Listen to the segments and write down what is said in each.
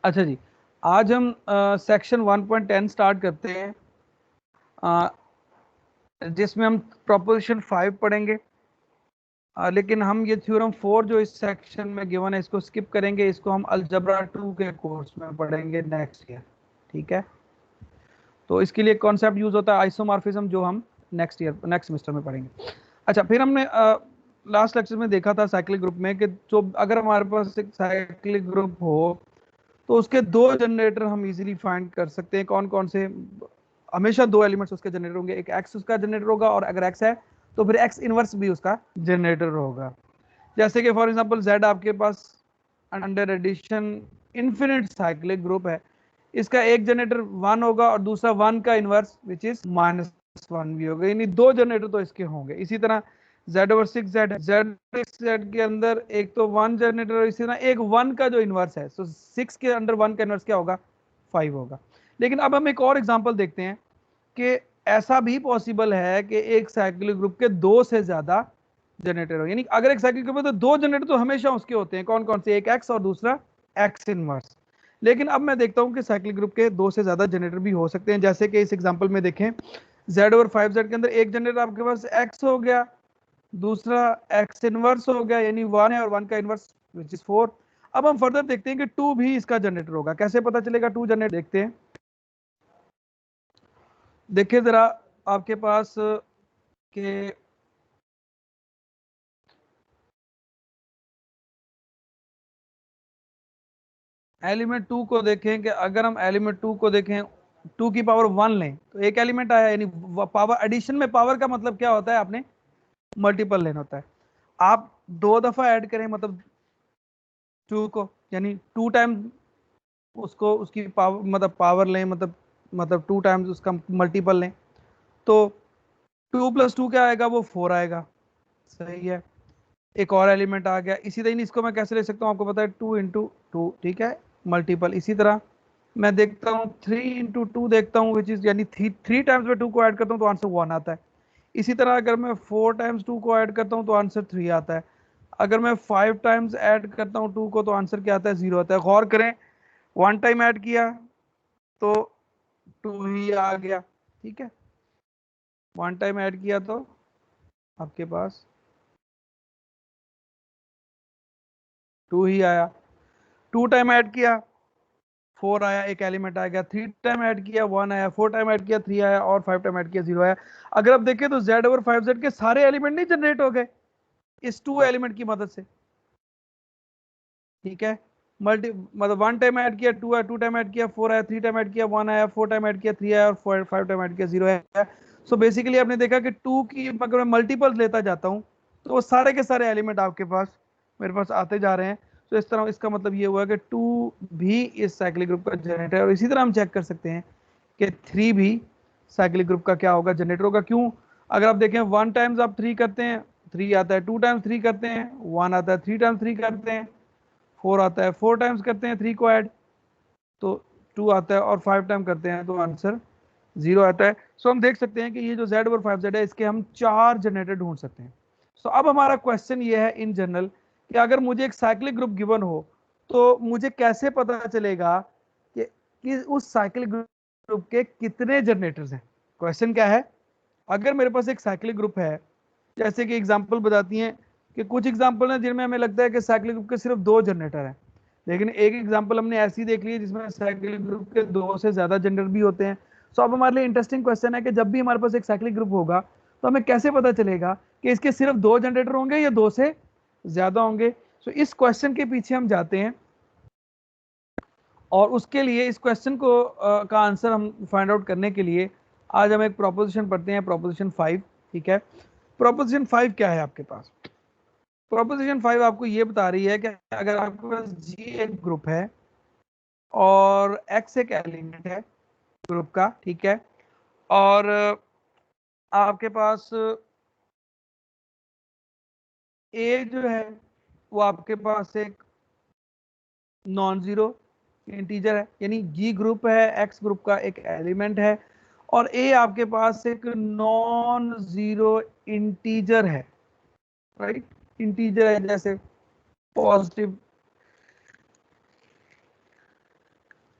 अच्छा जी, आज हम सेक्शन 1.10 स्टार्ट करते हैं, जिसमें हम प्रोपोजिशन 5 पढ़ेंगे। लेकिन हम ये थ्योरम 4 जो इस सेक्शन में गिवन है इसको स्किप करेंगे, इसको हम अलजबरा 2 के कोर्स में पढ़ेंगे नेक्स्ट ईयर। ठीक है, तो इसके लिए कॉन्सेप्ट यूज होता है आइसोमॉर्फिज्म, जो हम नेक्स्ट सेमेस्टर में पढ़ेंगे। अच्छा, फिर हमने लास्ट लेक्चर में देखा था साइक्लिक ग्रुप में कि जो अगर हमारे पास एक साइक्लिक ग्रुप हो तो उसके दो जनरेटर हम इजीली फाइंड कर सकते हैं। कौन कौन से? हमेशा दो एलिमेंट्स उसके जनरेटर होंगे, एक एक्स उसका जनरेटर होगा और अगर एक्स है तो फिर एक्स इनवर्स भी उसका जनरेटर होगा। जैसे कि फॉर एग्जांपल जेड आपके पास under addition infinite cyclic group है, इसका एक जनरेटर 1 होगा और दूसरा 1 का इनवर्स विच इज -1 भी होगा, यानी दो जनरेटर तो इसके होंगे। इसी तरह Z/6Z Z के अंदर एक तो 1 जनरेटर और इसी तरह एक 1 का जो इनवर्स है, तो 6 के अंदर 1 का इनवर्स क्या होगा? 5 होगा। लेकिन अब हम एक और एग्जांपल देखते हैं कि ऐसा भी पॉसिबल है कि एक साइक्लिक ग्रुप के दो से ज्यादा जनरेटर हो, यानी अगर एक साइक्लिक ग्रुप है तो दो जनरेटर तो हमेशा उसके होते हैं। कौन कौन से? एक एक्स और दूसरा एक्स इनवर्स। लेकिन अब मैं देखता हूं कि साइक्लिक ग्रुप के दो से ज्यादा जनरेटर भी हो सकते हैं। जैसे कि इस एग्जांपल में देखें, Z/5Z के अंदर एक जनरेटर आपके पास एक्स हो गया, दूसरा एक्स इनवर्स हो गया, यानी 1 है और 1 का इनवर्स विच इज 4। अब हम फर्दर देखते हैं कि 2 भी इसका जनरेटर होगा। कैसे पता चलेगा 2 जनरेटर? देखते हैं, देखिए जरा आपके पास के एलिमेंट 2 को देखें कि अगर हम एलिमेंट 2 को देखें, 2 की पावर 1 लें तो एक एलिमेंट आया, यानी पावर एडिशन में पावर का मतलब क्या होता है? आपने मल्टीपल लेना होता है। आप दो दफा ऐड करें मतलब 2 को, यानी 2 टाइम्स उसको उसकी पावर मतलब पावर लें, मतलब 2 टाइम्स उसका मल्टीपल लें तो 2 + 2 क्या आएगा? वो 4 आएगा। सही है, एक और एलिमेंट आ गया। इसी तरह इसको मैं कैसे ले सकता हूँ? आपको पता है 2 × 2, ठीक है, मल्टीपल। इसी तरह मैं देखता हूँ 3 × 2 देखता हूँ, विच इज यानी 3 टाइम्स में 2 को ऐड करता हूँ तो आंसर 1 आता है। इसी तरह अगर मैं 4 टाइम्स 2 को ऐड करता हूँ तो आंसर 3 आता है। अगर मैं 5 टाइम्स ऐड करता हूँ 2 को तो आंसर क्या आता है? 0 आता है। गौर करें, 1 टाइम ऐड किया तो 2 ही आ गया, ठीक है, 1 टाइम ऐड किया तो आपके पास 2 ही आया। 2 टाइम ऐड किया 4 आया, एक एलिमेंट आ गया। 3 टाइम ऐड किया 1 आया, 4 टाइम ऐड किया 3 आया और 5 टाइम ऐड किया 0 आया। अगर आप देखें तो Z/5Z के सारे एलिमेंट नहीं जनरेट हो गए इस 2 एलिमेंट की मदद से, ठीक है। मल्टी मतलब 1 टाइम ऐड किया 2 आया, 2 टाइम ऐड किया 4 आया, 3 टाइम ऐड किया 1 आया, 4 टाइम ऐड किया 3 आया और 5 टाइम ऐड किया 0 आया। सो बेसिकली आपने देखा कि 2 की अगर मैं मल्टीपल लेता जाता हूँ तो वो सारे के सारे एलिमेंट आपके पास मेरे पास आते जा रहे हैं। तो इस तरह इसका मतलब ये हुआ कि 2 भी इस साइक्लिक ग्रुप का जनरेटर है। और इसी तरह हम चेक कर सकते हैं कि 3 भी साइक्लिक ग्रुप का क्या होगा? जनरेटर होगा। क्यों? अगर आप देखें 1 टाइम्स आप 3 करते हैं 3 आता है, 2 टाइम्स 3 करते हैं 1 आता है, 3 टाइम्स 3 करते हैं 4 आता है, 4 टाइम्स करते हैं 3 को ऐड तो 2 आता है और 5 टाइम करते हैं तो आंसर 0 आता है। सो हम देख सकते हैं कि ये जो Z/5Z है इसके हम 4 जनरेटर ढूंढ सकते हैं। सो अब हमारा क्वेश्चन ये है इन जनरल कि अगर मुझे एक साइक्लिक ग्रुप गिवन हो तो मुझे कैसे पता चलेगा कि उस साइक्लिक ग्रुप के कितने जनरेटर्स हैं? क्वेश्चन क्या है? अगर मेरे पास एक साइक्लिक ग्रुप है, जैसे कि एग्जांपल बताती हैं कि कुछ एग्जांपल हैं जिनमें हमें लगता है कि साइक्लिक ग्रुप के सिर्फ 2 जनरेटर हैं, लेकिन एक एग्जांपल हमने ऐसी देख ली है जिसमें साइक्लिक ग्रुप के 2 से ज्यादा जनरेटर भी होते हैं। सो अब हमारे लिए इंटरेस्टिंग क्वेश्चन है कि जब भी हमारे पास एक साइक्लिक ग्रुप होगा तो हमें कैसे पता चलेगा कि इसके सिर्फ 2 जनरेटर होंगे या 2 से ज्यादा होंगे? सो इस क्वेश्चन के पीछे हम जाते हैं और उसके लिए इस क्वेश्चन को का आंसर हम फाइंड आउट करने के लिए आज हम एक प्रोपोजिशन पढ़ते हैं, प्रोपोजिशन 5। ठीक है, प्रोपोजिशन 5 क्या है आपके पास? प्रोपोजिशन 5 आपको ये बता रही है कि अगर आपके पास जी एक ग्रुप है और एक्स एक एलिमेंट है ग्रुप का, ठीक है, और आपके पास ए जो है वो आपके पास एक नॉन जीरो इंटीजर है, यानी जी ग्रुप है, एक्स ग्रुप का एक एलिमेंट है और ए आपके पास एक नॉन जीरो इंटीजर है, राइट? इंटीजर है जैसे पॉजिटिव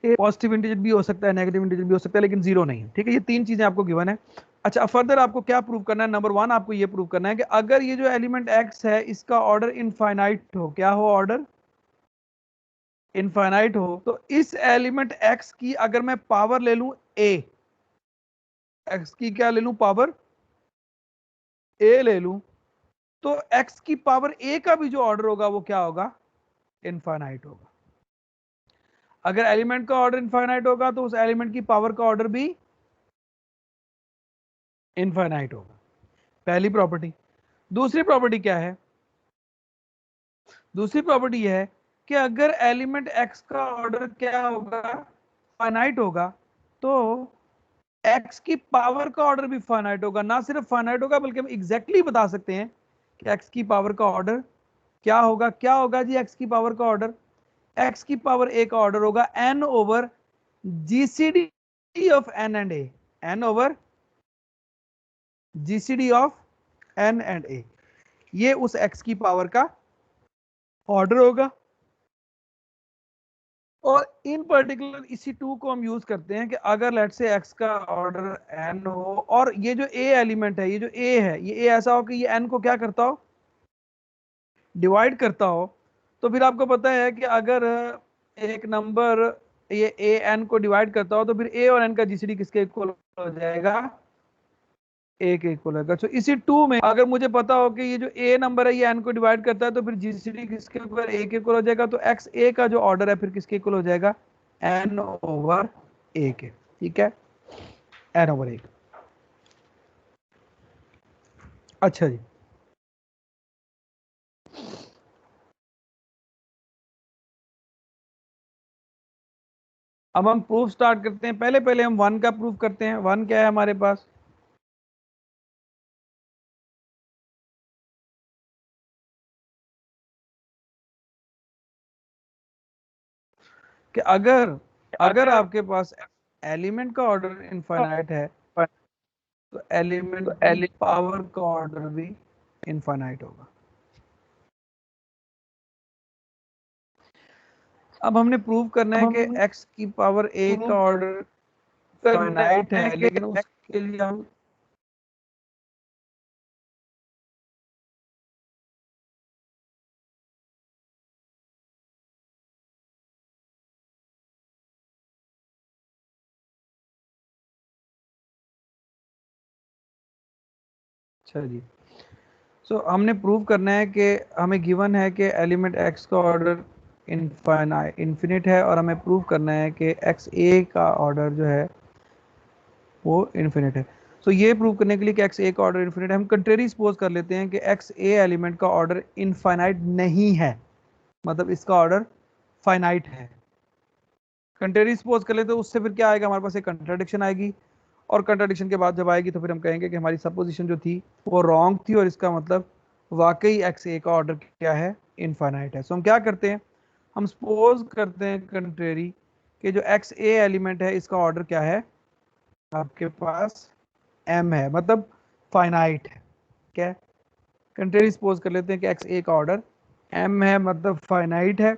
ए पॉजिटिव इंटीजर भी हो सकता है, नेगेटिव इंटीजर भी हो सकता है, लेकिन जीरो नहीं है। ठीक है, ये तीन चीजें आपको गिवन है। अच्छा, फर्दर आपको क्या प्रूव करना है? नंबर वन, आपको ये प्रूव करना है कि अगर ये जो एलिमेंट एक्स है इसका ऑर्डर इनफाइनाइट हो, क्या हो? ऑर्डर इनफाइनाइट हो, तो इस एलिमेंट एक्स की अगर मैं पावर ले लूं ए, एक्स की क्या ले लूं? पावर ए ले लूं, तो एक्स की पावर ए का भी जो ऑर्डर होगा वो क्या होगा? इनफाइनाइट होगा। अगर एलिमेंट का ऑर्डर इनफाइनाइट होगा तो उस एलिमेंट की पावर का ऑर्डर भी इनफाइनाइट होगा। पहली प्रॉपर्टी। दूसरी प्रॉपर्टी क्या है? दूसरी प्रॉपर्टी यह है कि अगर एलिमेंट एक्स का ऑर्डर क्या होगा? फाइनाइट होगा, तो एक्स की पावर का ऑर्डर भी फाइनाइट होगा। ना सिर्फ फाइनाइट होगा, बल्कि हम एग्जैक्टली बता सकते हैं कि एक्स की पावर का ऑर्डर क्या होगा। क्या होगा जी एक्स की पावर का ऑर्डर? एक्स की पावर ए का ऑर्डर होगा N over GCD of N and A, N over GCD of N and A, ये उस एक्स की पावर का ऑर्डर होगा। और इन पर्टिकुलर इसी टू को हम यूज करते हैं कि अगर लेट से एक्स का ऑर्डर एन हो और ये जो ए एलिमेंट है, ये जो ए है, ये ए ऐसा हो कि ये एन को क्या करता हो? डिवाइड करता हो। तो फिर आपको पता है कि अगर एक नंबर ये ए एन को डिवाइड करता हो, तो फिर ए और एन का जीसीडी किसके इक्वल हो जाएगा? ए के इक्वल होगा। तो इसी टू में अगर मुझे पता हो कि ये जो ए नंबर है ये एन को डिवाइड करता है, तो फिर जीसीडी किसके इक्वल? ए के इक्वल हो जाएगा। तो एक्स ए का जो ऑर्डर है फिर किसके इक्वल हो जाएगा? एन ओवर ए के। ठीक है, एन ओवर ए। अच्छा जी, अब हम प्रूफ स्टार्ट करते हैं। पहले पहले हम वन का प्रूफ करते हैं। वन क्या है हमारे पास? कि अगर अगर आपके पास एलिमेंट का ऑर्डर इनफाइनाइट है, तो एलिमेंट की पावर का ऑर्डर भी इनफाइनाइट होगा। अब हमने प्रूव करना है कि x की पावर a का ऑर्डर फाइनाइट है, लेकिन उसके लिए हम अच्छा जी, हमने प्रूव करना है कि हमें गिवन है कि एलिमेंट x का ऑर्डर इन्फिनिट है, और हमें प्रूव करना है कि एक्स ए का ऑर्डर जो है वो इन्फिनिट है। ये प्रूव करने के लिए कि एक्स ए का ऑर्डर इन्फिनिट है, हम कंट्रेरी सपोज कर लेते हैं कि एक्स ए एलिमेंट का ऑर्डर इनफाइनाइट नहीं है, मतलब इसका ऑर्डर फाइनाइट है। कंट्रेरी सपोज कर लेते, तो उससे फिर क्या आएगा? हमारे पास एक कंट्राडिक्शन आएगी, और कंट्राडिक्शन के बाद जब आएगी तो फिर हम कहेंगे कि हमारी सपोजिशन जो थी वो रॉन्ग थी, और इसका मतलब वाकई एक्स ए का ऑर्डर क्या है? इनफाइनाइट है। हम क्या करते हैं? हम सपोज करते हैं कंट्रेरी कि जो एक्स ए एलिमेंट है इसका ऑर्डर क्या है? आपके पास एम है, मतलब फाइनाइट है। क्या? कंट्रेरी सपोज कर लेते हैं कि एक्स ए का ऑर्डर एम है, मतलब फाइनाइट है।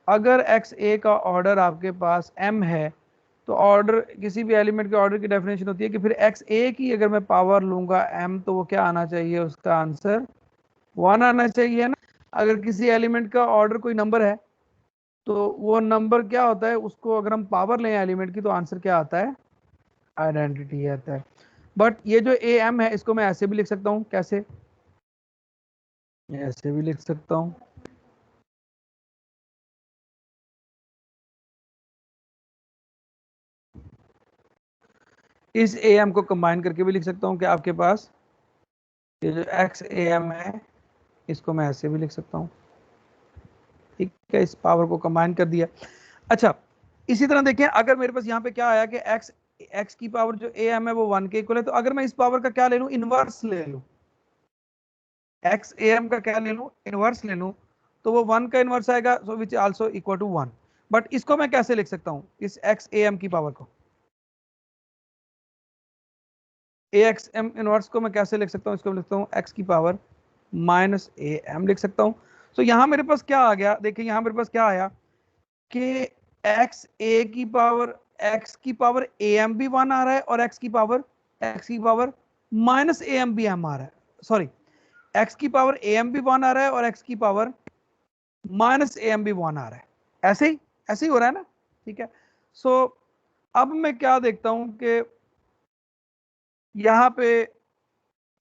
अगर एक्स ए का ऑर्डर आपके पास एम है, तो ऑर्डर किसी भी एलिमेंट के ऑर्डर की डेफिनेशन होती है कि फिर एक्स ए की अगर मैं पावर लूंगा एम, तो वो क्या आना चाहिए? उसका आंसर वन आना चाहिए ना। अगर किसी एलिमेंट का ऑर्डर कोई नंबर है, तो वो नंबर क्या होता है? उसको अगर हम पावर लें एलिमेंट की, तो आंसर क्या आता है? आइडेंटिटी आता है। बट ये जो ए एम है इसको मैं ऐसे भी लिख सकता हूँ। कैसे? ऐसे भी लिख सकता हूँ। इस ए एम को कंबाइन करके भी लिख सकता हूँ कि आपके पास ये जो एक्स ए एम है इसको मैं ऐसे भी लिख सकता हूँ। ठीक है, इस पावर को कंबाइन कर दिया। अच्छा, इसी तरह देखें, अगर मेरे पास यहाँ पे क्या आया कि एक्स एक्स की पावर जो ए एम है वो वन के इक्वल है, तो अगर मैं इस पावर का क्या ले लूँ? इनवर्स ले लूँ। एक्स ए एम का क्या ले लूँ? इनवर्स ले लूँ, तो वो वन का इनवर्स आएगा, so which also equal to one. But इसको मैं कैसे लिख सकता हूँ? इस एक्स ए एम की पावर को, ए एक्स एम इनवर्स को मैं कैसे लिख सकता हूँ? इसको मैं लिखता हूँ एक्स की पावर माइनस ए एम लिख सकता हूँ। यहाँ मेरे पास क्या आ गया? देखिए यहाँ मेरे पास क्या आया कि एक्स ए की पावर एक्स की पावर ए एम भी 1 आ रहा है और एक्स की पावर माइनस ए एम भी एम आ रहा है, सॉरी एक्स की पावर ए एम भी 1 आ रहा है और एक्स की पावर माइनस ए एम भी 1 आ रहा है, ऐसे ही हो रहा है ना, ठीक है। सो अब मैं क्या देखता हूं कि यहां पे,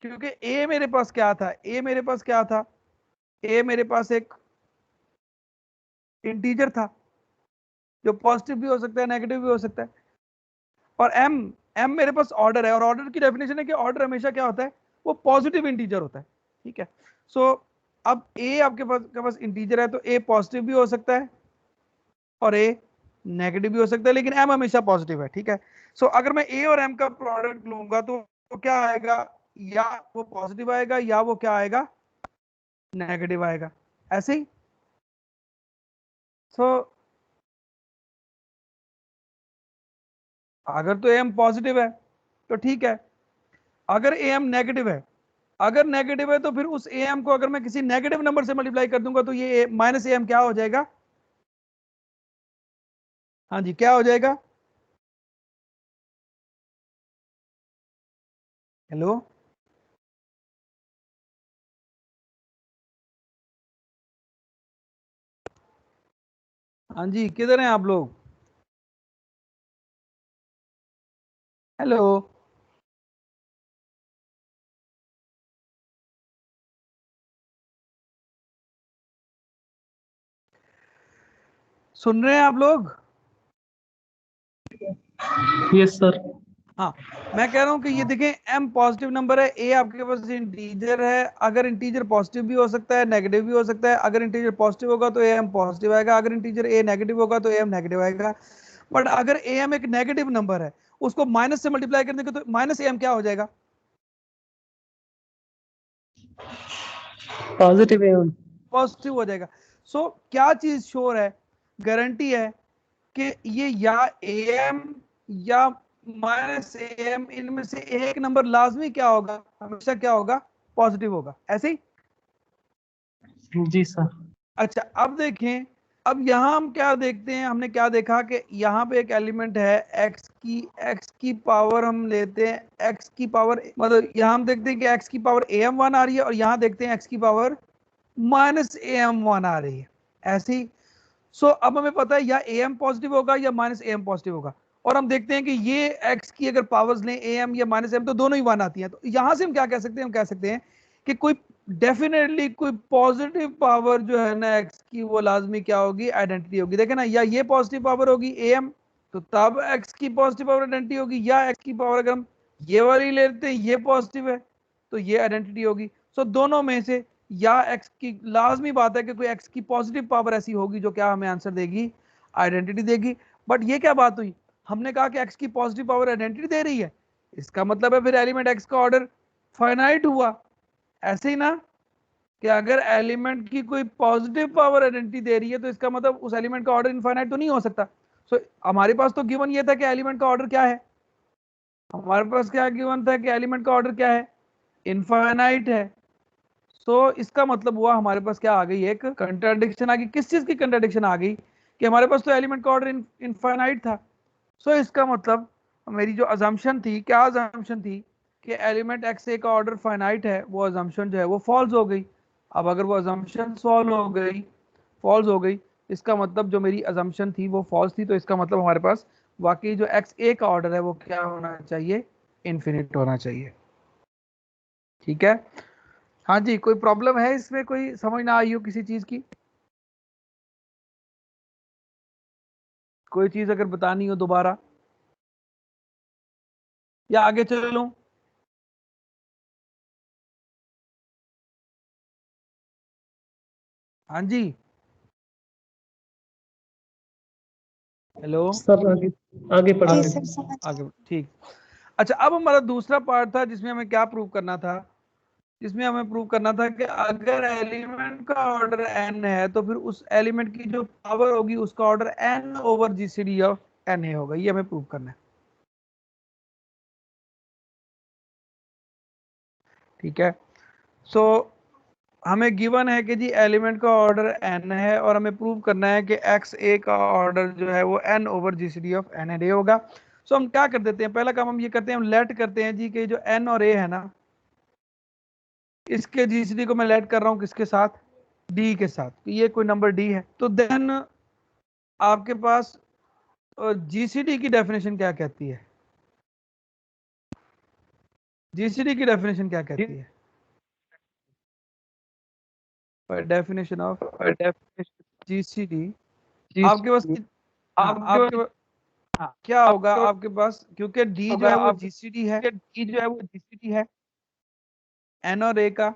क्योंकि ए मेरे पास क्या था, ए मेरे पास एक इंटीजर था जो पॉजिटिव भी हो सकता है नेगेटिव भी हो सकता है, और एम एम मेरे पास ऑर्डर है, और ऑर्डर की डेफिनेशन है कि ऑर्डर हमेशा क्या होता है, वो पॉजिटिव इंटीजर होता है, ठीक है। सो अब ए आपके पास इंटीजर है, तो ए पॉजिटिव भी हो सकता है और ए नेगेटिव भी हो सकता है, लेकिन एम हमेशा पॉजिटिव है, ठीक है। सो अगर मैं ए और एम का प्रोडक्ट लूंगा तो क्या आएगा, या वो पॉजिटिव आएगा या वो क्या आएगा, नेगेटिव आएगा, ऐसे ही। सो अगर तो एम पॉजिटिव है तो ठीक है, अगर ए एम नेगेटिव है, तो फिर उस ए एम को अगर मैं किसी नेगेटिव नंबर से मल्टीप्लाई कर दूंगा तो ये माइनस ए एम क्या हो जाएगा, हाँ जी क्या हो जाएगा, हेलो, हाँ जी किधर हैं आप लोग, हेलो, सुन रहे हैं आप लोग, यस सर। हाँ मैं कह रहा हूं कि ये देखें एम पॉजिटिव नंबर है, ए आपके पास इंटीजर है, अगर इंटीजर पॉजिटिव भी हो सकता है नेगेटिव भी हो सकता है, अगर इंटीजर पॉजिटिव होगा तो ए एम पॉजिटिव आएगा, अगर इंटीजर ए नेगेटिव होगा तो ए एम नेगेटिव आएगा। बट अगर ए एम एक नेगेटिव नंबर है, उसको माइनस से मल्टीप्लाई करने के तो माइनस ए एम क्या हो जाएगा, पॉजिटिव है। पॉजिटिव हो जाएगा। सो क्या चीज श्योर है, गारंटी है कि ये या ए एम या माइनस ए एम, इनमें से एक नंबर लाजमी क्या होगा, हमेशा क्या होगा, पॉजिटिव होगा, ऐसे ही। जी सर। अच्छा अब देखें, अब यहां हम क्या देखते हैं, हमने क्या देखा कि यहां पे एक एलिमेंट है एक्स की पावर हम लेते हैं, एक्स की पावर मतलब यहां हम देखते हैं कि एक्स की पावर ए एम 1 आ रही है, और यहां देखते हैं एक्स की पावर माइनस ए एम 1 आ रही है, ऐसे ही। सो अब हमें पता है या ए एम पॉजिटिव होगा या माइनस ए एम पॉजिटिव होगा, और हम देखते हैं कि ये एक्स की अगर पावर्स लें ए एम या माइनस एम तो दोनों ही 1 आती हैं, तो यहां से हम क्या कह सकते हैं, हम कह सकते हैं कि कोई डेफिनेटली कोई पॉजिटिव पावर जो है ना एक्स की, वो लाजमी क्या होगी, आइडेंटिटी होगी, देखे ना, या ये पॉजिटिव पावर होगी ए एम, तो तब एक्स की पॉजिटिव पावर आइडेंटिटी होगी, या एक्स की पावर अगर हम ये वाली लेते हैं ये पॉजिटिव है तो ये आइडेंटिटी होगी। सो दोनों में से या एक्स की, लाजमी बात है कि कोई एक्स की पॉजिटिव पावर ऐसी होगी जो क्या हमें आंसर देगी, आइडेंटिटी देगी। बट ये क्या बात हुई, हमने कहा कि एक्स की पॉजिटिव पावर आइडेंटिटी दे रही है, इसका मतलब है फिर एलिमेंट एक्स का ऑर्डर फाइनाइट हुआ, ऐसे ही ना, कि अगर एलिमेंट की कोई पॉजिटिव पावर आइडेंटिटी दे रही है तो इसका मतलब उस एलिमेंट का ऑर्डर इनफाइनाइट तो नहीं हो सकता। सो हमारे पास तो गिवन ये था कि एलिमेंट का ऑर्डर क्या है, हमारे पास क्या गिवन था कि एलिमेंट का ऑर्डर क्या है, इनफाइनाइट है। सो इसका मतलब हुआ हमारे पास क्या आ गई, एक कंट्राडिक्शन आ गई, किस चीज की कंट्राडिक्शन आ गई, कि हमारे पास तो एलिमेंट का ऑर्डर इनफाइनाइट था। सो इसका मतलब मेरी जो अजम्पशन थी, क्या अजम्पशन थी, कि एलिमेंट एक्स ए का ऑर्डर फाइनाइट है, वो अजम्पशन जो है वो फॉल्स हो गई। अब अगर वो अजम्पशन सॉल्व हो गई, फॉल्स हो गई, इसका मतलब जो मेरी अजम्पशन थी वो फॉल्स थी, तो इसका मतलब हमारे पास वाकई जो एक्स ए का ऑर्डर है वो क्या होना चाहिए, इन्फिनिट होना चाहिए, ठीक है। हाँ जी कोई प्रॉब्लम है इसमें, कोई समझ ना आई हो किसी चीज की, कोई चीज अगर बतानी हो दोबारा, या आगे चलूं, हाँ जी, हेलो, सर आगे आगे जी पढ़ाएं। सर समझ आगे ठीक। अच्छा अब हमारा दूसरा पार्ट था जिसमें हमें क्या प्रूव करना था, जिसमें हमें प्रूव करना था कि अगर एलिमेंट का ऑर्डर n है तो फिर उस एलिमेंट की जो पावर होगी उसका order n over GCD of n है होगा, ये हमें प्रूव करना है, ठीक है। सो हमें गिवन है कि जी एलिमेंट का ऑर्डर n है और हमें प्रूव करना है कि एक्स ए का ऑर्डर जो है वो n over GCD of n and a होगा। सो हम क्या कर देते हैं, पहला काम हम ये करते हैं, हम लेट करते हैं जी कि जो n और a है ना, इसके जीसीडी को मैं लेट कर रहा हूँ किसके साथ, d के साथ। ये कोई नंबर d है, तो देन आपके पास जीसीडी की डेफिनेशन क्या कहती है, जीसीडी की डेफिनेशन क्या कहती है, डेफिनेशन ऑफ जीसीडी आपके पास आपके पास क्या होगा आपके पास, क्योंकि d जो है वो जीसीडी है, n और a का,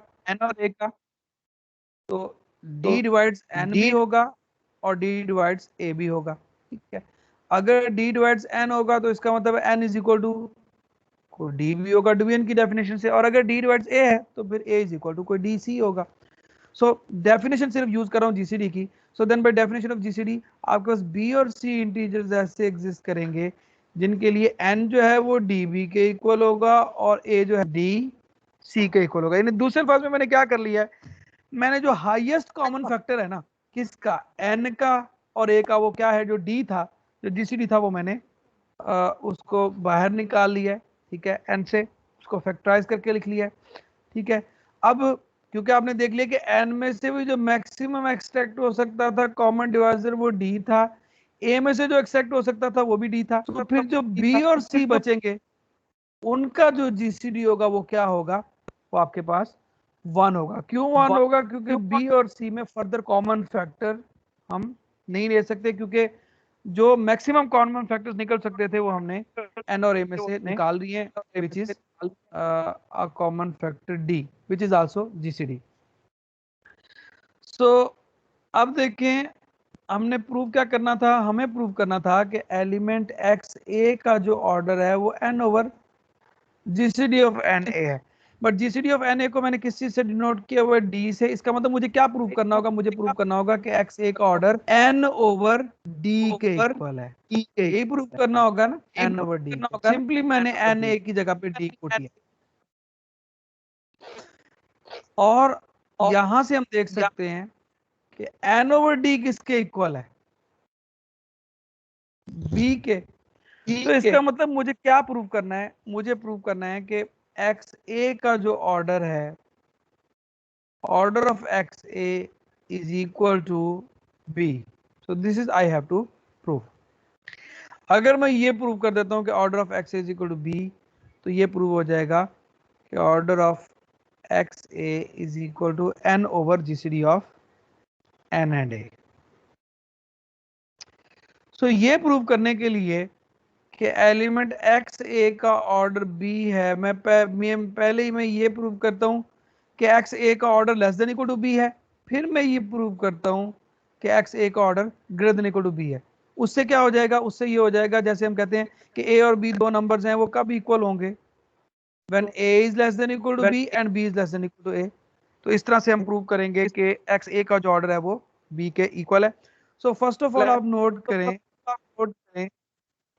तो d डिवाइड्स n भी होगा और d डिवाइड्स a भी होगा। ठीक है, अगर d डिवाइड्स n होगा तो इसका मतलब n इज इक्वल टू कोई d भी होगा डिवीजन की डेफिनेशन से, और अगर d डिवाइड्स a है तो फिर a इज इक्वल टू कोई dc होगा। सो डेफिनेशन सिर्फ यूज कर रहा हूँ जीसीडी की। So then by definition of GCD आपके पास b और c इंटीजर्स ऐसे एग्जिस्ट करेंगे जिनके लिए n जो है वो db के इक्वल होगा और a जो है dc के इक्वल होगा। यानी दूसरे अल्फाज में मैंने क्या कर लिया है, मैंने जो हाईएस्ट कॉमन फैक्टर है ना किसका, n का और a का, वो क्या है जो d था, जो जीसीडी था, वो मैंने उसको बाहर निकाल लिया है। ठीक है, n से उसको फैक्टराइज करके लिख लिया है। ठीक है, अब क्योंकि आपने देख लिया कि n में से भी जो मैक्सिमम एक्सट्रैक्ट हो सकता था कॉमन डिवाइजर वो d था, a में से जो एक्सट्रैक्ट हो सकता था वो भी d था, तो फिर जो b और c बचेंगे उनका जो जीसीडी होगा वो क्या होगा, वो आपके पास 1 होगा। क्यों 1 होगा, क्योंकि b और c में फर्दर कॉमन फैक्टर हम नहीं ले सकते, क्योंकि जो मैक्सिमम कॉमन फैक्टर्स निकल सकते थे वो हमने n और a में से निकाल दिए हैं, which is a common factor d which is also GCD। so अब देखें हमने प्रूव क्या करना था, हमें प्रूव करना था कि एलिमेंट एक्स ए का जो ऑर्डर है वो n over GCD of N A है, but GCD of N A को मैंने किस चीज से डिनोट किया हुआ है, डी से। इसका मतलब मुझे क्या प्रूव करना होगा, मुझे प्रूव करना होगा कि एक्स ए का ऑर्डर n ओवर डी के इक्वल है, यही प्रूव करना होगा ना, n ओवर डी। सिंपली मैंने एन ए की जगह पे डी पुट किया, और यहां से हम देख सकते हैं कि n ओवर डी किसके इक्वल है, b के। तो इसका मतलब मुझे क्या प्रूव करना है, मुझे प्रूव करना है कि एक्स ए का जो ऑर्डर है, order of X A is equal to B. So this is I have to prove. अगर मैं ये प्रूव कर देता हूं कि order of X is equal to B, तो ये प्रूव हो जाएगा कि order of X A is equal to N over GCD of N and A. So ये प्रूव करने के लिए कि एलिमेंट एक्स ए का ऑर्डर बी है, मैं पहले ही मैं ये प्रूव करता हूं कि एक्स ए का order less than equal to b है, फिर मैं ये प्रूव करता हूं कि एक्स ए का order greater than equal to b है। उससे क्या हो जाएगा, उससे ये हो जाएगा जैसे हम कहते हैं कि ए और बी दो नंबर्स हैं, वो कब इक्वल होंगे, when A is less than equal to B and B is less than equal to A. तो इस तरह से हम प्रूव करेंगे कि एक्स ए का जो ऑर्डर है वो बी के इक्वल है। सो फर्स्ट ऑफ ऑल आप नोट करें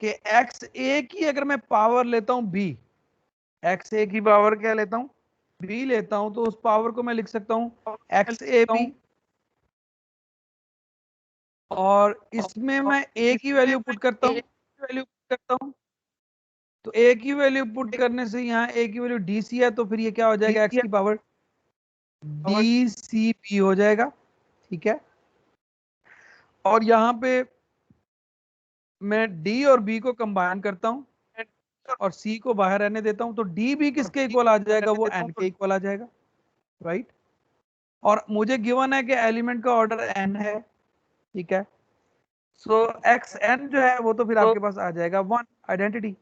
कि एक्स ए की अगर मैं पावर लेता हूं बी, एक्स ए की पावर क्या लेता हूं, बी लेता हूं, तो उस पावर को मैं लिख सकता हूं एक्स ए बी, और इसमें मैं ए की वैल्यू पुट करता हूं, तो ए की वैल्यू पुट करने से यहाँ ए की वैल्यू डी सी है, तो फिर ये क्या हो जाएगा, एक्स की पावर डी सी बी हो जाएगा। ठीक है, और यहाँ पे मैं डी और बी को कंबाइन करता हूं और सी को बाहर रहने देता हूं, तो डी बी किसके इक्वल आ जाएगा, वो एन के इक्वल आ जाएगा, राइट। और मुझे गिवन है कि एलिमेंट का ऑर्डर एन है। ठीक है, सो एक्स एन जो है वो तो फिर आपके पास आ जाएगा 1 आइडेंटिटी।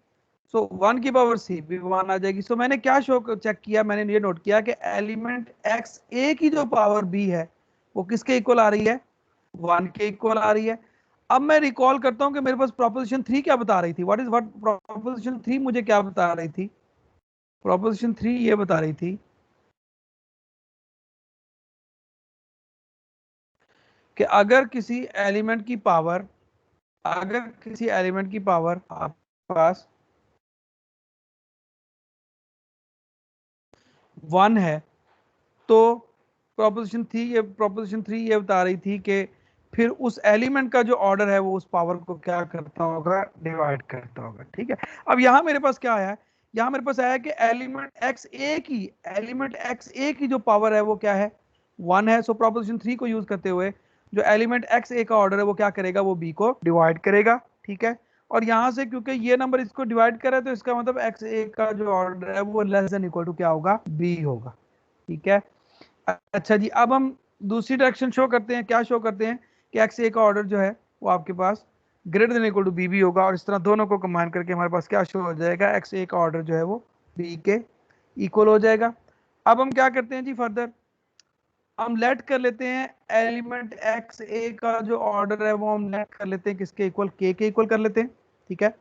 सो 1 की पावर सी भी 1 आ जाएगी। सो मैंने क्या शो चेक किया, मैंने ये नोट किया कि एलिमेंट एक्स ए की जो पावर बी है वो किसके इक्वल आ रही है, 1 के इक्वल आ रही है। अब मैं रिकॉल करता हूं कि मेरे पास प्रोपोजिशन 3 क्या बता रही थी, व्हाट प्रोपोजिशन 3 मुझे क्या बता रही थी, प्रोपोजिशन 3 ये बता रही थी कि अगर किसी एलिमेंट की पावर, अगर किसी एलिमेंट की पावर आपके पास 1 है, तो प्रोपोजिशन 3 ये बता रही थी कि फिर उस एलिमेंट का जो ऑर्डर है वो उस पावर को क्या करता होगा, डिवाइड करता होगा। ठीक है, अब यहां मेरे पास क्या आया, यहां मेरे पास आया कि एलिमेंट एक्स ए की जो पावर है वो क्या है, 1 है। सो प्रोपोजिशन 3 को यूज करते हुए जो एलिमेंट एक्स ए का ऑर्डर है वो क्या करेगा, वो बी को डिवाइड करेगा। ठीक है, और यहां से क्योंकि ये नंबर इसको डिवाइड कर रहा है तो इसका मतलब एक्स ए का जो ऑर्डर है वो लेस देन इक्वल टू क्या होगा, बी होगा। ठीक है, अच्छा जी, अब हम दूसरी डायरेक्शन शो करते हैं। क्या शो करते हैं कि एक्स ए का ऑर्डर जो है वो आपके पास greater than equal to B भी होगा, और इस तरह दोनों को कंबाइन करके हमारे पास क्या शो हो जाएगा, एक्स ए का ऑर्डर जो है वो बी के इक्वल हो जाएगा। अब हम क्या करते हैं जी, फर्दर हम लेट कर लेते हैं एलिमेंट एक्स ए का जो ऑर्डर है वो हम लेट कर लेते हैं किसके इक्वल, के इक्वल कर लेते हैं। ठीक है,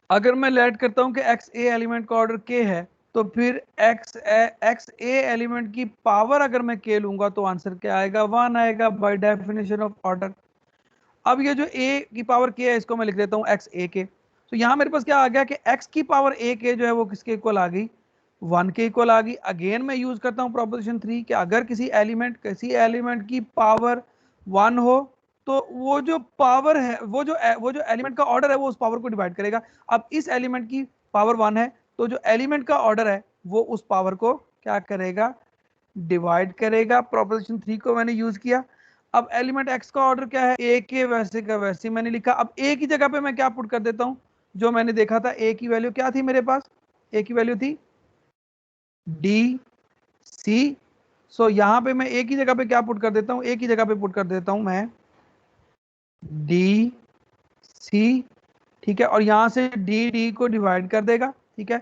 अगर मैं लेट करता हूं कि एक्स ए एलिमेंट का ऑर्डर के है तो फिर एक्स ए एलिमेंट की पावर अगर मैं के लूंगा तो आंसर क्या आएगा, 1 आएगा बाय डेफिनेशन ऑफ ऑर्डर। अब ये जो ए की पावर के है इसको मैं लिख देता हूं एक्स ए के। तो यहां मेरे पास क्या आ गया कि एक्स की पावर ए के जो है वो किसके इक्वल आ गई, 1 के इक्वल आ गई। अगेन मैं यूज करता हूं प्रोपोजिशन 3 कि अगर किसी एलिमेंट की पावर 1 हो तो वो जो पावर है वो जो एलिमेंट का ऑर्डर है वो उस पावर को डिवाइड करेगा। अब इस एलिमेंट की पावर 1 है तो जो एलिमेंट का ऑर्डर है वो उस पावर को क्या करेगा, डिवाइड करेगा। प्रोपोजिशन 3 को मैंने यूज किया। अब एलिमेंट एक्स का ऑर्डर क्या है, ए के वैसे का वैसे मैंने लिखा। अब ए की जगह पे मैं क्या पुट कर देता हूं, जो मैंने देखा था ए की वैल्यू क्या थी मेरे पास, ए की वैल्यू थी डी सी। सो यहां पे मैं ए की जगह पे क्या पुट कर देता हूं, ए की जगह पे पुट कर देता हूं मैं डी सी। ठीक है, और यहां से डी डी को डिवाइड कर देगा। ठीक है,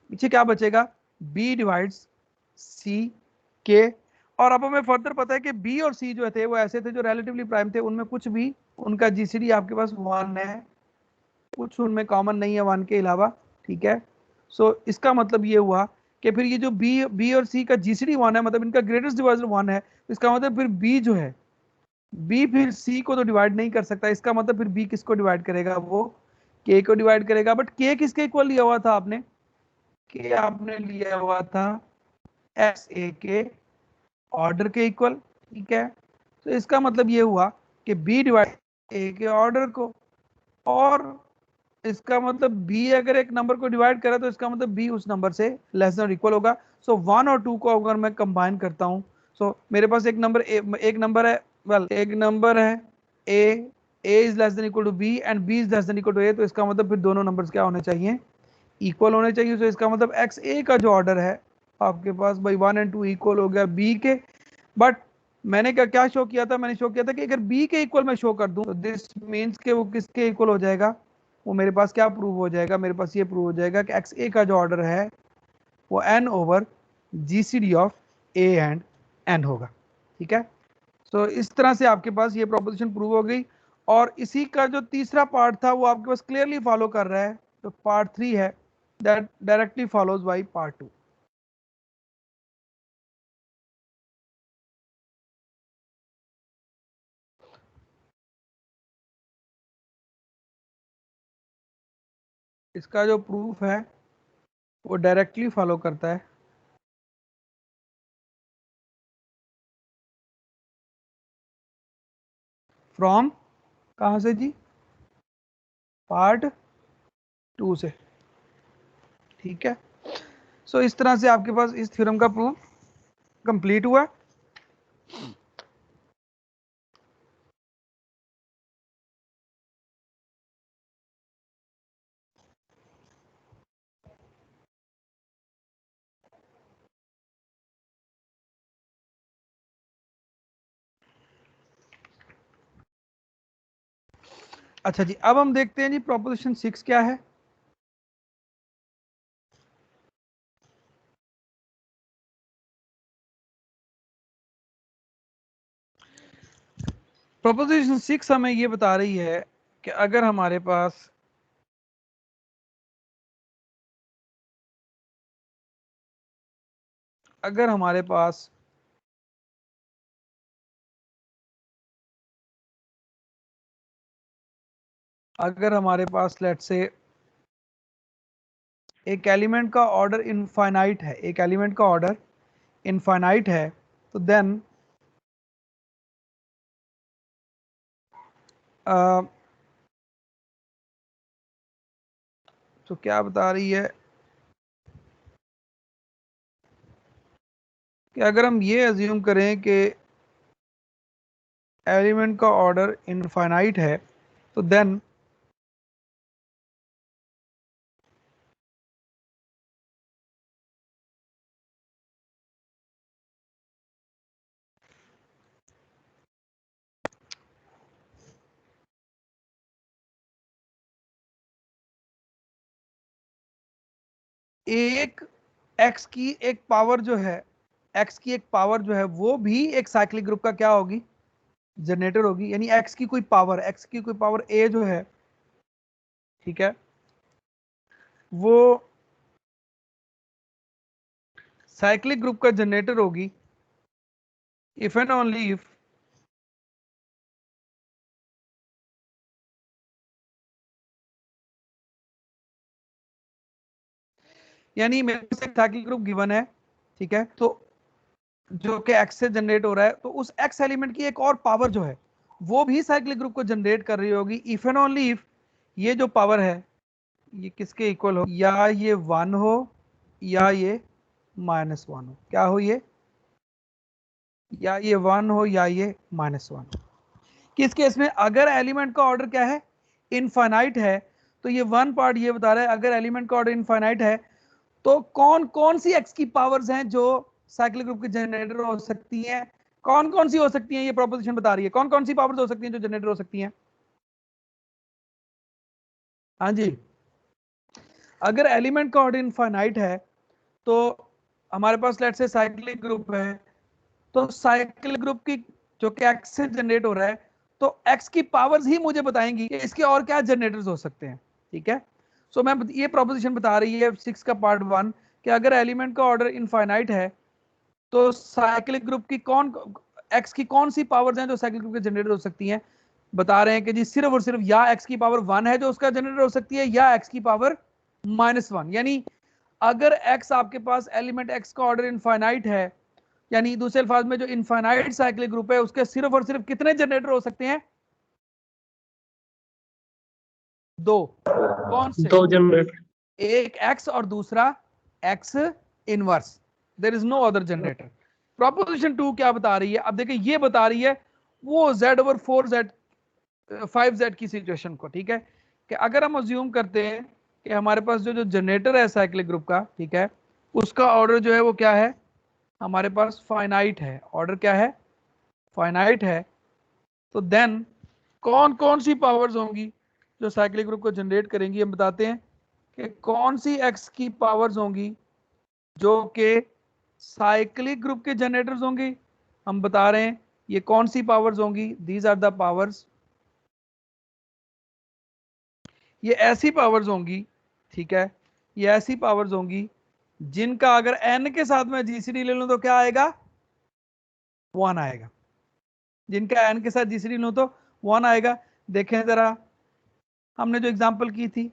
पीछे क्या बचेगा, बी डिवाइड्स सी के। और अब हमें फर्दर पता है कि बी और सी जो थे वो ऐसे थे जो रिलेटिवली प्राइम थे, उनमें कुछ भी उनका जीसीडी आपके पास 1 है, कुछ उनमें कॉमन नहीं है 1 के अलावा। ठीक है, सो इसका मतलब ये हुआ कि फिर ये जो बी और सी का जीसीडी 1 है, मतलब इनका ग्रेटेस्ट डिवाइजर 1 है, इसका मतलब फिर बी जो है, बी फिर सी को तो डिवाइड नहीं कर सकता। इसका मतलब फिर बी किसको डिवाइड करेगा, वो के को डिवाइड करेगा। बट के किसके इक्वल लिया हुआ था आपने, के आपने लिया हुआ था एक्स ए के ऑर्डर के इक्वल। ठीक है, तो इसका मतलब ये हुआ कि बी डिवाइड ए के ऑर्डर को, और इसका मतलब बी अगर एक नंबर को डिवाइड करे तो इसका मतलब बी उस नंबर से लेस देन इक्वल होगा। सो 1 और 2 को अगर मैं कंबाइन करता हूं, सो मेरे पास एक नंबर है, एक नंबर है A is less than equal to B and B is less than equal to A. तो इसका मतलब फिर दोनों नंबर्स क्या होने चाहिए, इक्वल होने चाहिए। तो इसका मतलब एक्स ए का जो ऑर्डर है आपके पास भाई 1 और 2 इक्वल हो गया बी के। बट मैंने क्या शो किया था, मैंने शो किया था कि अगर बी के इक्वल मैं शो कर दूं तो दिस मीन्स के वो किसके इक्वल हो जाएगा, वो मेरे पास क्या प्रूव हो जाएगा, मेरे पास ये प्रूव हो जाएगा कि एक्स ए का जो ऑर्डर है वो n over G C D of a and n होगा। ठीक है, सो इस तरह से आपके पास ये प्रोपोजिशन प्रूव हो गई। और इसी का जो तीसरा पार्ट था वो आपके पास क्लियरली फॉलो कर रहा है, तो पार्ट 3 है that directly follows by part 2। इसका जो प्रूफ है वो डायरेक्टली फॉलो करता है फ्रॉम, कहां से जी, पार्ट 2 से। ठीक है, सो इस तरह से आपके पास इस थ्योरम का प्रूफ कंप्लीट हुआ। अच्छा जी, अब हम देखते हैं जी प्रोपोजिशन 6 क्या है। प्रोपोजिशन 6 हमें ये बता रही है कि अगर हमारे पास लेट से एक एलिमेंट का ऑर्डर इनफाइनाइट है, एक एलिमेंट का ऑर्डर इनफाइनाइट है, तो देन तो क्या बता रही है कि अगर हम ये अज्यूम करें कि एलिमेंट का ऑर्डर इनफाइनाइट है तो देन एक एक्स की एक पावर जो है, एक्स की एक पावर जो है वो भी एक साइक्लिक ग्रुप का क्या होगी, जनरेटर होगी। यानी एक्स की कोई पावर, एक्स की कोई पावर ए जो है, ठीक है, वो साइक्लिक ग्रुप का जनरेटर होगी इफ एंड ओनली इफ यानी मेरे पास एक साइक्लिक ग्रुप गिवन है, ठीक है, तो जो कि एक्स से जनरेट हो रहा है, तो उस एक्स एलिमेंट की एक और पावर जो है वो भी साइक्लिक ग्रुप को जनरेट कर रही होगी इफ एंड ओनली इफ ये जो पावर है ये किसके इक्वल हो, या ये 1 हो या ये -1 हो। क्या हो ये, या ये 1 हो या ये -1 हो। किस केस में, अगर एलिमेंट का ऑर्डर क्या है, इनफाइनाइट है, तो ये वन पार्ट ये बता रहा है अगर एलिमेंट का ऑर्डर इनफाइनाइट है तो कौन कौन सी एक्स की पावर्स हैं जो साइक्लिक ग्रुप के जनरेटर हो सकती हैं, कौन कौन सी हो सकती हैं, ये प्रोपोजिशन बता रही है कौन कौन सी पावर्स हो सकती हैं जो जनरेटर हो सकती हैं। हाँ जी, अगर एलिमेंट का ऑर्डर इनफाइनाइट है तो हमारे पास लेट्स से साइक्लिक ग्रुप है, तो साइक्लिक ग्रुप की जो कि एक्स से जनरेट हो रहा है, तो एक्स की पावर्स ही मुझे बताएंगी कि इसके और क्या जनरेटर्स हो सकते हैं, ठीक है। सो मैं ये प्रोपोजिशन बता रही है 6 का पार्ट 1 कि अगर एलिमेंट का ऑर्डर इनफाइनाइट है तो साइक्लिक ग्रुप की कौन, एक्स की कौन सी पावर्स हैं जो साइक्लिक ग्रुप के जनरेटर हो सकती हैं। बता रहे हैं कि जी सिर्फ और सिर्फ या एक्स की पावर 1 है जो उसका जनरेटर हो सकती है, या एक्स की पावर -1। यानी अगर एक्स आपके पास एलिमेंट एक्स का ऑर्डर इनफाइनाइट है, यानी दूसरे अल्फाज में जो इनफाइनाइट साइक्लिक ग्रुप है उसके सिर्फ और सिर्फ कितने जनरेटर हो सकते हैं, दो। कौन से, दो जनरेटर। एक एक्स और दूसरा x inverse, there is no other generator. Proposition 2 क्या बता रही है, अब देखिए ये बता रही है वो z/4z 5z की सिचुएशन को, ठीक है, कि अगर हम अज्यूम करते हैं कि हमारे पास जो जनरेटर है साइक्लिक ग्रुप का, ठीक है, उसका ऑर्डर जो है वो क्या है, हमारे पास फाइनाइट है, ऑर्डर क्या है, फाइनाइट है, तो देन कौन कौन सी पावर्स होंगी जो साइक्लिक ग्रुप को जनरेट करेंगी। हम बताते हैं कि कौन सी एक्स की पावर्स होंगी जो कि साइक्लिक ग्रुप के जनरेटर्स होंगी। हम बता रहे हैं ये कौन सी पावर्स होंगी, दीज आर द पावर्स, ये ऐसी पावर्स होंगी, ठीक है, ये ऐसी पावर्स होंगी जिनका अगर n के साथ में जीसीडी ले लूं तो क्या आएगा, 1 आएगा। जिनका n के साथ जीसीडी लूं तो 1 आएगा। देखें जरा, हमने जो एग्जांपल की थी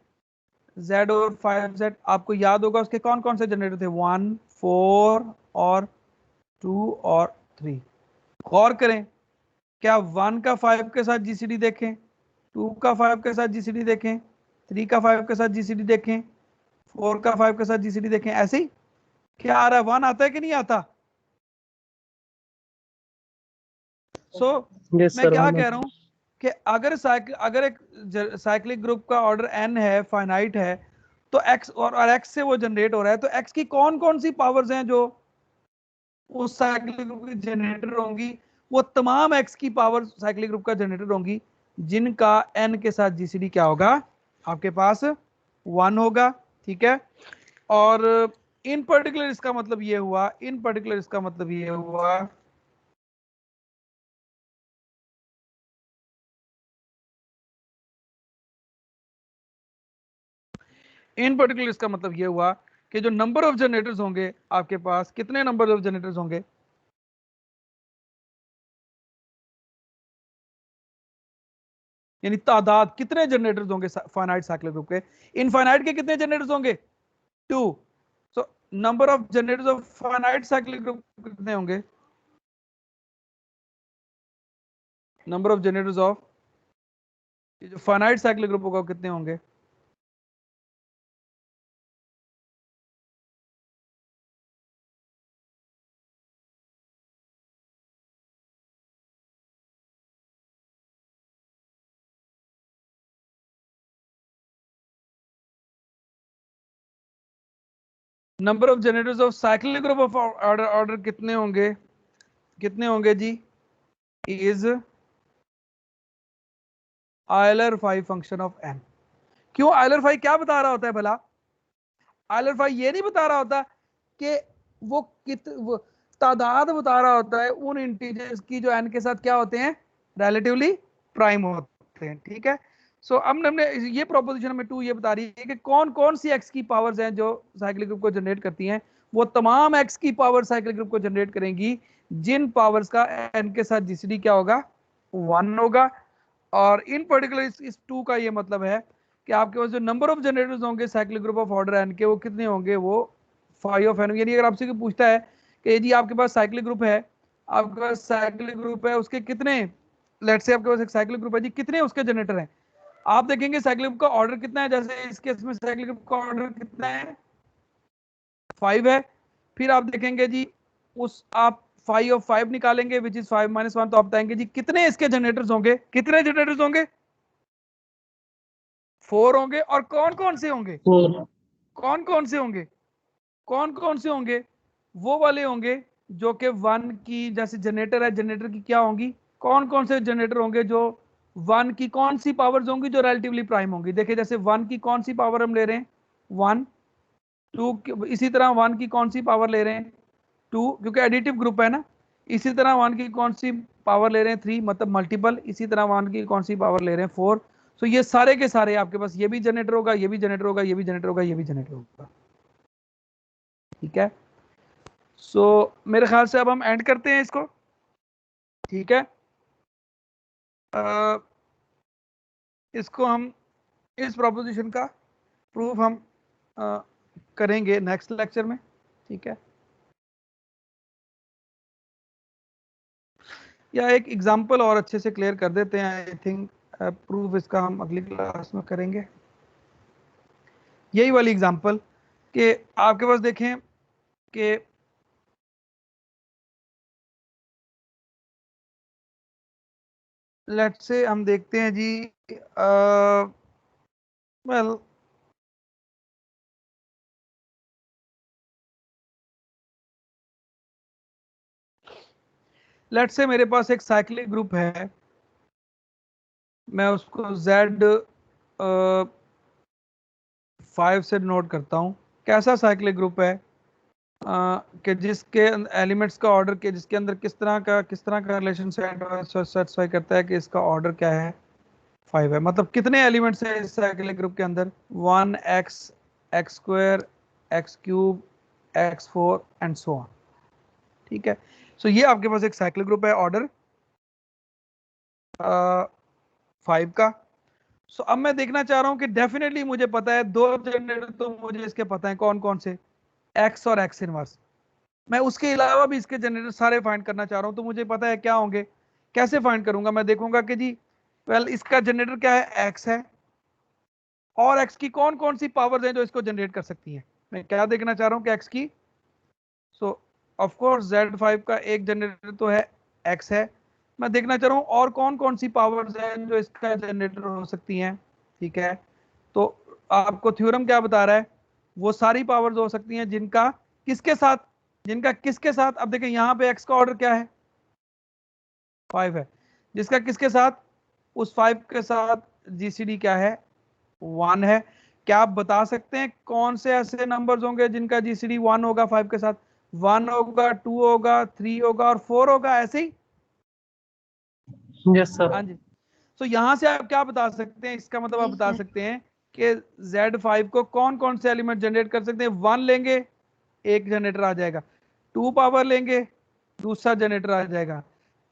z और 5z, आपको याद होगा उसके कौन कौन से जनरेटर थे, 1, 4 और 2 और 3। गौर करें, क्या 1 का 5 के साथ जीसीडी देखें, 2 का 5 के साथ जीसीडी देखें, 3 का 5 के साथ जीसीडी देखें, 4 का 5 के साथ जीसीडी देखें, ऐसे ही क्या आ रहा है, 1 आता है कि नहीं आता। यस मैं सर, क्या वन। कह रहा हूं कि अगर एक साइक्लिक ग्रुप का ऑर्डर n है, फाइनाइट है, तो x और x से वो जनरेट हो रहा है, तो x की कौन कौन सी पावर्स हैं जो उस साइक्लिक ग्रुप की जनरेटर होंगी, वो तमाम x की पावर साइक्लिक ग्रुप का जनरेटर होंगी जिनका n के साथ जीसीडी क्या होगा, आपके पास 1 होगा, ठीक है। और इन पर्टिकुलर इसका मतलब ये हुआ, इन पर्टिकुलर इसका मतलब ये हुआ इन पर्टिकुलर इसका मतलब ये हुआ कि जो नंबर ऑफ जनरेटर्स होंगे आपके पास, कितने नंबर ऑफ जनरेटर्स होंगे, यानी तादाद, कितने जनरेटर्स होंगे फाइनाइट साइक्लिक ग्रुप के, इनफाइनाइट के कितने जनरेटर्स होंगे, 2। So number of generators of finite cyclic group कितने होंगे, नंबर ऑफ जनरेटर्स ऑफ जो फाइनाइट साइक्लिक ग्रुप होगा वो कितने होंगे? Number of generators of cyclic group of order कितने होंगे? कितने होंगे जी? Is Euler phi function of N. क्यों आयलर फाइव क्या बता रहा होता है भला? आयलर फाइव ये नहीं बता रहा होता कि वो तादाद बता रहा होता है उन इंटीजर्स की जो एन के साथ क्या होते हैं, रिलेटिवली प्राइम होते हैं। ठीक है, सो अब हमने ये प्रोपोजिशन में 2 ये बता रही है कि कौन कौन सी एक्स की पावर्स हैं जो साइक्लिक ग्रुप को जनरेट करती हैं। वो तमाम एक्स की पावर साइक्लिक ग्रुप को जनरेट करेंगी जिन पावर्स का एन के साथ जीसीडी क्या होगा, 1 होगा। और इन पर्टिकुलर इस 2 का ये मतलब है कि आपके पास जो नंबर ऑफ जनरेटर्स होंगे cyclic group of order n के वो कितने होंगे, वो 5 ऑफ एन। यानी अगर आपसे कोई पूछता है कि जी आपके पास साइक्लिक ग्रुप है, आपके पास साइक्लिक ग्रुप है, उसके कितने, लेट्स से आपके पास एक साइक्लिक ग्रुप है जी, कितने उसके जनरेटर हैं, आप देखेंगे साइक्लिक ग्रुप का ऑर्डर कितना है। जैसे इस केस में साइक्लिक ग्रुप का ऑर्डर कितना है, 5 है। फिर आप देखेंगे जी उस आप 5 ऑफ 5 निकालेंगे विच इज 5 - 1, तो आप बताएंगे जी कितने इसके जनरेटर्स होंगे, कितने जनरेटर्स होंगे, 4 होंगे। और कौन कौन से होंगे, 4। कौन कौन से होंगे, कौन कौन से होंगे, वो वाले होंगे जो कि 1 की, जैसे जनरेटर है, जनरेटर की क्या होंगी, कौन कौन से जनरेटर होंगे जो 1 की कौन सी पावर्स होंगी जो रिलेटिवली प्राइम होंगी। देखिए जैसे 1 की कौन सी पावर हम ले रहे हैं, 1, 2, इसी तरह 1 की कौन सी पावर ले रहे हैं, 2, क्योंकि एडिटिव ग्रुप है ना। इसी तरह 1 की कौन सी पावर ले रहे हैं, 3, मतलब मल्टीपल। इसी तरह 1 की कौन सी पावर ले रहे हैं, 4। तो ये सारे के सारे आपके पास ये भी जनरेटर होगा, ये भी जनरेटर होगा, ये भी जनरेटर होगा, ये भी जनरेटर होगा। ठीक है, सो मेरे ख्याल से अब हम एंड करते हैं इसको। ठीक है, इसको हम इस प्रोपोजिशन का प्रूफ हम करेंगे नेक्स्ट लेक्चर में। ठीक है, या एक एग्जांपल और अच्छे से क्लियर कर देते हैं, आई थिंक प्रूफ इसका हम अगली क्लास में करेंगे। यही वाली एग्जांपल कि आपके पास देखें कि लेट्स से हम देखते हैं जी, वेल लेट्स से मेरे पास एक साइक्लिक ग्रुप है, मैं उसको Z5 से नोट करता हूँ। कैसा साइक्लिक ग्रुप है कि जिसके एलिमेंट्स का ऑर्डर के जिसके अंदर किस तरह का रिलेशन सेटिस्फाई करता है कि इसका ऑर्डर क्या है, 5 है। मतलब कितने एलिमेंट्स हैं इस साइक्लिक ग्रुप के अंदर, 1x, x², x³ x4 and so on. ठीक है, सो ये आपके पास एक साइक्लिक ग्रुप है ऑर्डर 5 का। सो अब मैं देखना चाह रहा हूं कि डेफिनेटली मुझे पता है 2 जनरेटर तो मुझे इसके पता है, कौन कौन से, x और x इनवर्स। मैं उसके अलावा भी इसके जनरेटर सारे फाइंड करना चाह रहा हूं, तो मुझे पता है क्या होंगे। कैसे फाइंड करूंगा, मैं देखूंगा कि जी वेल इसका जनरेटर क्या है, x है, और x की कौन कौन सी पावर्स हैं जो इसको जनरेट कर सकती हैं। मैं क्या देखना चाह रहा हूं कि x की, सो ऑफ कोर्स Z5 का एक जनरेटर तो है, x है। मैं देखना चाह रहा हूं और कौन कौन सी पावर्स हैं जो इसका जनरेटर हो सकती हैं। ठीक है, तो आपको थ्योरम क्या बता रहा है, वो सारी पावर्स हो सकती हैं जिनका किसके साथ, जिनका किसके साथ, अब देखिए यहां पे x का ऑर्डर क्या है, 5 है, जिसका किसके साथ, उस 5 के साथ जीसीडी क्या है, 1 है। क्या आप बता सकते हैं कौन से ऐसे नंबर्स होंगे जिनका जीसीडी 1 होगा 5 के साथ, 1 होगा, 2 होगा, 3 होगा और 4 होगा, ऐसे ही। Yes sir. हाँ जी, तो यहां से आप क्या बता सकते हैं, इसका मतलब आप बता सकते हैं कि Z5 को कौन कौन से एलिमेंट जनरेट कर सकते हैं। 1 लेंगे, एक जनरेटर आ जाएगा, 2 पावर लेंगे, दूसरा जनरेटर आ जाएगा,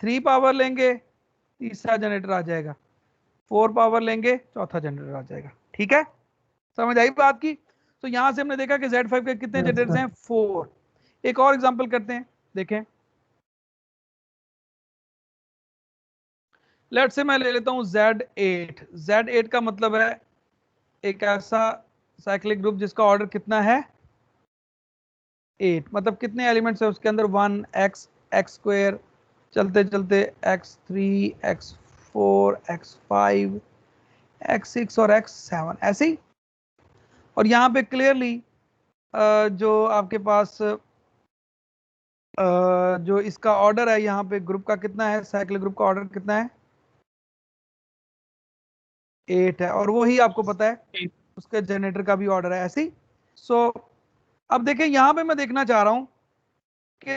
3 पावर लेंगे, तीसरा जनरेटर आ जाएगा, 4 पावर लेंगे, चौथा जनरेटर आ जाएगा। ठीक है, समझ आई बात की। तो यहां से हमने देखा कि Z5 के कितने यस जनरेटर्स सर। हैं, 4। एक और एग्जांपल करते हैं, देखें लेट से मैं ले लेता हूं Z8। Z8 का मतलब है एक ऐसा साइक्लिक ग्रुप जिसका ऑर्डर कितना है 8, मतलब कितने एलिमेंट्स है उसके अंदर 1 x स्क्वायर, चलते चलते x3 x4 x5 x6 और x7 ऐसे ही। और यहाँ पे क्लियरली जो आपके पास जो इसका ऑर्डर है यहाँ पे ग्रुप का कितना है, साइक्लिक ग्रुप का ऑर्डर कितना है 8 है, और वही आपको पता है उसके जनरेटर का भी ऑर्डर है ऐसे ही। सो अब देखें यहाँ पे मैं देखना चाह रहा हूं कि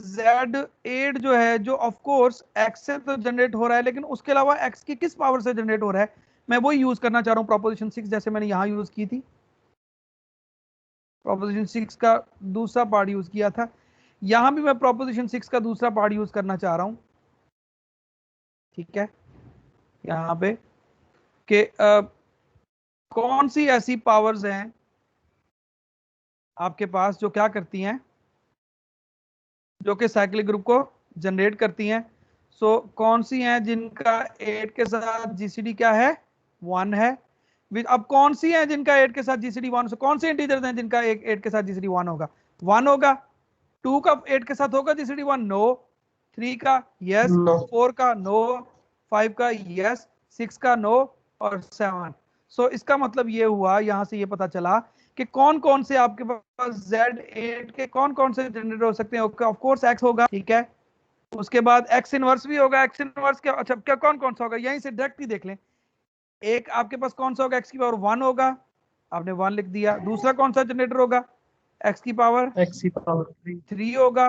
Z8 जो है, जो ऑफ कोर्स x से तो जनरेट हो रहा है, लेकिन उसके अलावा x की किस पावर से जनरेट हो रहा है, मैं वही यूज करना चाह रहा हूं प्रोपोजिशन 6, जैसे मैंने यहां यूज की थी। प्रोपोजिशन 6 का दूसरा पार्ट यूज किया था, यहां भी मैं प्रोपोजिशन 6 का दूसरा पार्ट यूज करना चाह रहा हूं। ठीक है, यहां पे कि कौन सी ऐसी पावर्स हैं आपके पास जो क्या करती हैं, जो कि साइक्लिक ग्रुप को जनरेट करती हैं। सो कौन सी हैं जिनका 8 के साथ जीसीडी क्या है 1 है। अब कौन सी हैं जिनका 8 के साथ जीसीडी 1, so कौन से इंटीजर्स हैं जिनका 8 के साथ जीसीडी 1 होगा, 1 होगा। 2 का 8 के साथ होगा जीसीडी 1, नो। 3 का यस, नो। 4 का नो, 5 का यस, 6 का नो, और 7। सो इसका मतलब ये हुआ, यहां से ये पता चला कि कौन कौन से आपके पास Z8 के कौन कौन से जनरेटर हो सकते हैं। ऑफ कोर्स X होगा, ठीक है। उसके बाद X इनवर्स भी होगा। X इनवर्स क्या, अच्छा क्या कौन कौन सा होगा, यहीं से डायरेक्ट ही देख लें। एक आपके पास कौन सा होगा, X की पावर 1 होगा, आपने 1 लिख दिया। दूसरा कौन सा जनरेटर होगा, X की पावर x की पावर 3 होगा,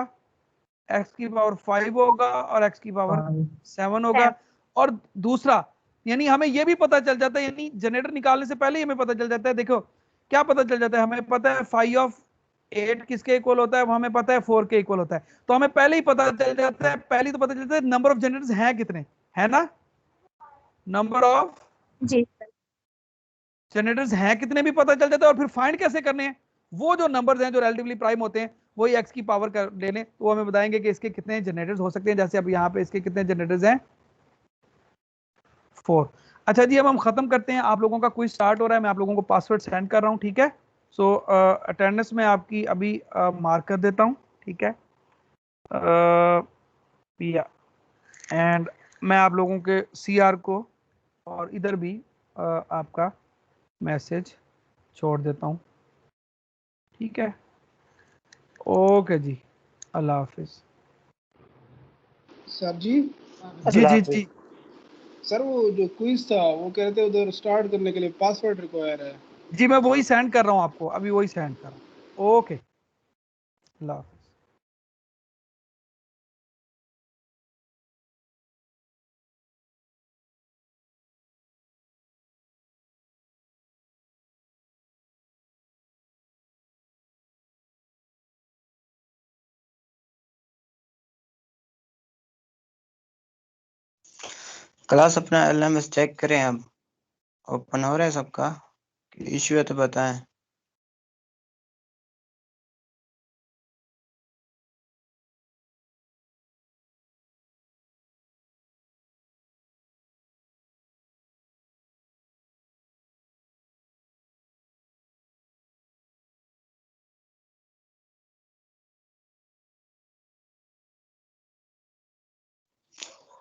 X की पावर 5 होगा, और X की पावर 7 होगा। और दूसरा, यानी हमें यह भी पता चल जाता है, यानी जनरेटर निकालने से पहले ही हमें पता चल जाता है। देखो क्या पता चल जाता है, हमें पता है 5 ऑफ 8 किसके इक्वल होता है, हमें पता है 4 के इक्वल होता है। तो हमें पहले ही पता चल जाता है, पहले तो पता चलता है नंबर ऑफ जनरेटर्स हैं कितने, है ना, नंबर ऑफ जी जनरेटर्स हैं कितने भी पता चल जाता है। और फिर फाइंड कैसे करने हैं, वो जो नंबर्स हैं जो रिलेटिवली प्राइम होते हैं वही x की पावर कर ले लें, तो वो हमें बताएंगे कि इसके कितने जनरेटर्स हो सकते हैं। जैसे अब यहाँ पे इसके कितने जनरेटर्स हैं 4। अच्छा जी, अब हम खत्म करते हैं, आप लोगों का क्विज स्टार्ट हो रहा है, मैं आप लोगों को पासवर्ड सेंड कर रहा हूँ, ठीक है। सो अटेंडेंस में आपकी अभी मार्क कर देता हूँ, ठीक है। या एंड मैं आप लोगों के CR को और इधर भी आपका मैसेज छोड़ देता हूँ, ठीक है। ओके जी, अल्लाह हाफिज। सर जी जी सर, वो जो क्विज था वो कह रहे थे उधर स्टार्ट करने के लिए पासवर्ड रिक्वायर है। जी, मैं वही सेंड कर रहा हूँ आपको, अभी वही सेंड कर रहा हूँ। ओके, अल्लाह हाफिज। क्लास अपना LMS चेक करें, अब ओपन हो रहा है सबका, इश्यू है तो बताएं।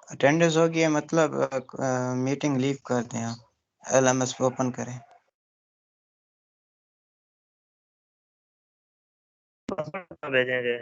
अटेंडेंस हो गई है, मतलब मीटिंग लीव कर दें, आप LMS ओपन करें। भेजेंगे।